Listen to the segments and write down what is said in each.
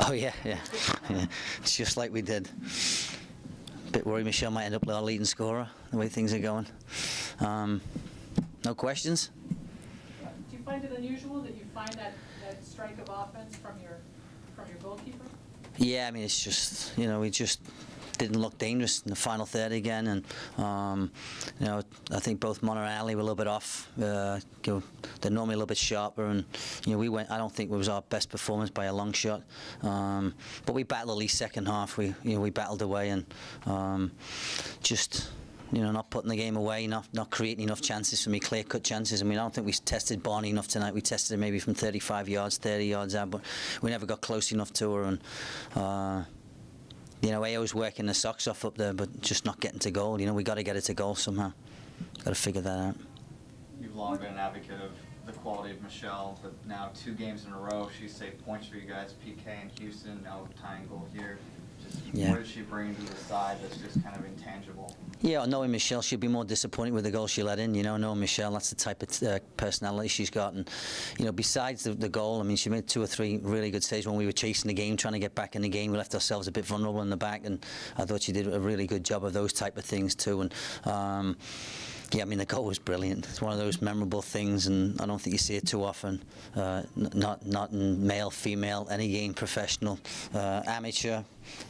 Oh yeah, yeah, yeah. It's just like we did. Bit worried Michelle might end up our leading scorer, the way things are going. No questions? Do you find it unusual that you find that strike of offense from your goalkeeper? Yeah, I mean, it's just, you know, we just didn't look dangerous in the final third again, and you know, I think both Mon and Ali were a little bit off. They're normally a little bit sharper, and you know, we went. I don't think it was our best performance by a long shot, but we battled at least second half. We battled away, and just, you know, not putting the game away, not creating enough chances for me, clear-cut chances. I mean, I don't think we tested Barney enough tonight. We tested her maybe from 35 yards, 30 yards out, but we never got close enough to her. And you know, AO's working the socks off up there, but just not getting to goal. You know, we got to get it to goal somehow. Got to figure that out. You've long been an advocate of the quality of Michelle, but now 2 games in a row, she's saved points for you guys. PK in Houston, now tying goal here. Just yeah. What does she bring to the side that's just kind of intangible? Yeah, knowing Michelle, she'd be more disappointed with the goal she let in. You know, knowing Michelle, that's the type of personality she's got. And you know, besides the goal, I mean, she made 2 or 3 really good saves when we were chasing the game, trying to get back in the game. We left ourselves a bit vulnerable in the back, and I thought she did a really good job of those type of things too. And yeah, I mean, the goal was brilliant. It's one of those memorable things, and I don't think you see it too often. Not in male, female, any game, professional, amateur,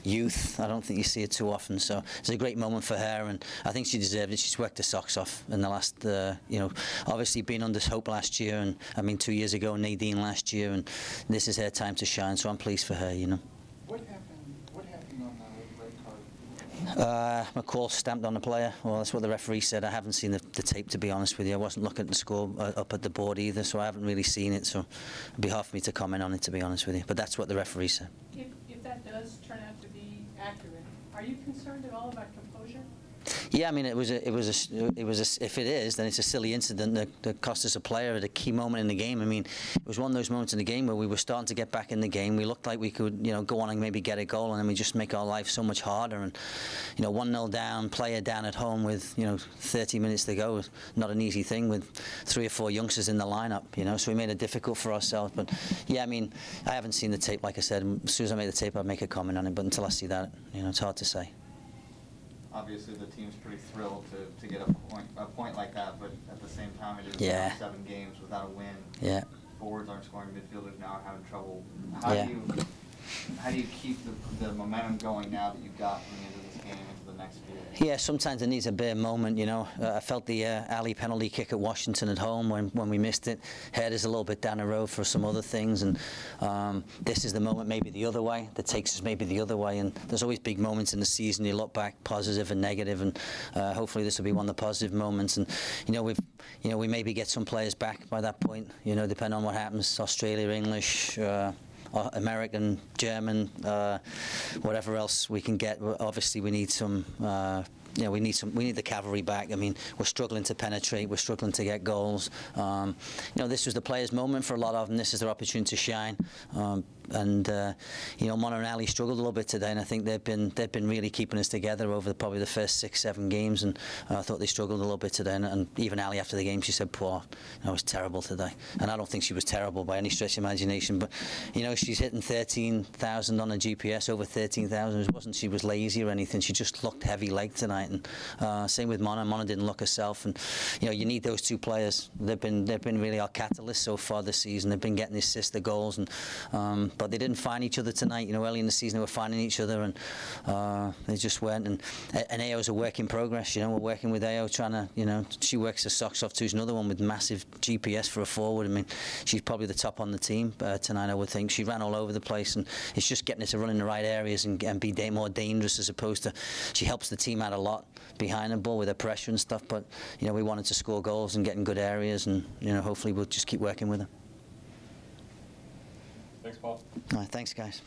youth. I don't think you see it too often. So it's a great moment for her, and I think she deserved it. She's worked her socks off in the last, you know, obviously being under hope last year, and I mean 2 years ago, Nadine last year, and this is her time to shine. So I'm pleased for her, you know. What happened on the red card? McCall stamped on the player. Well, that's what the referee said. I haven't seen the tape, to be honest with you. I wasn't looking at the score up at the board either, so I haven't really seen it. So it'd be hard for me to comment on it, to be honest with you. But that's what the referee said. If that does turn out to be accurate, are you concerned at all about composure? Yeah, I mean, if it is, then it's a silly incident that cost us a player at a key moment in the game. I mean, it was one of those moments in the game where we were starting to get back in the game. We looked like we could, you know, go on and maybe get a goal, and then we just make our life so much harder. And, you know, 1-0 down, player down at home with, you know, 30 minutes to go is not an easy thing with 3 or 4 youngsters in the lineup, you know, so we made it difficult for ourselves. But, yeah, I mean, I haven't seen the tape, like I said. As soon as I make the tape, I'll make a comment on it, but until I see that, you know, it's hard to say. Obviously, the team's pretty thrilled to get a point like that, but at the same time, it is 7 games without a win. Yeah. Forwards aren't scoring, midfielders now are having trouble. How do you keep the momentum going now that you've got coming into this game, into the next few? Yeah, sometimes it needs a bare moment, you know. I felt the Ali penalty kick at Washington at home when we missed it. Head is a little bit down the road for some other things, and this is the moment maybe the other way that takes us maybe the other way. And there's always big moments in the season. You look back, positive and negative, and hopefully this will be one of the positive moments. And you know, we maybe get some players back by that point. You know, depending on what happens. Australia, English. American, German, whatever else we can get. Obviously, we need some. You know, we need the cavalry back. I mean, we're struggling to penetrate. We're struggling to get goals. You know, this was the players' moment for a lot of them. This is their opportunity to shine. You know, Mona and Ali struggled a little bit today, and I think they've been really keeping us together over probably the first 6-7 games. And I thought they struggled a little bit today. And even Ali after the game, she said, "Poor, I was terrible today." And I don't think she was terrible by any stretch of imagination. But you know, she's hitting 13,000 on a GPS, over 13,000. It wasn't she was lazy or anything. She just looked heavy leg tonight. And same with Mona. Mona didn't look herself. And you know, you need those 2 players. They've been really our catalysts so far this season. They've been getting the assists, the goals, and but they didn't find each other tonight. You know, early in the season they were finding each other, and they just weren't. And AO's a work in progress. You know, we're working with AO, trying to, you know, she works her socks off too. She's another one with massive GPS for a forward. I mean, she's probably the top on the team tonight, I would think. She ran all over the place, and it's just getting her to run in the right areas and be more dangerous, as opposed to, she helps the team out a lot behind the ball with her pressure and stuff. But you know, we wanted to score goals and get in good areas, and you know, hopefully we'll just keep working with her. Thanks, Paul. All right, thanks, guys.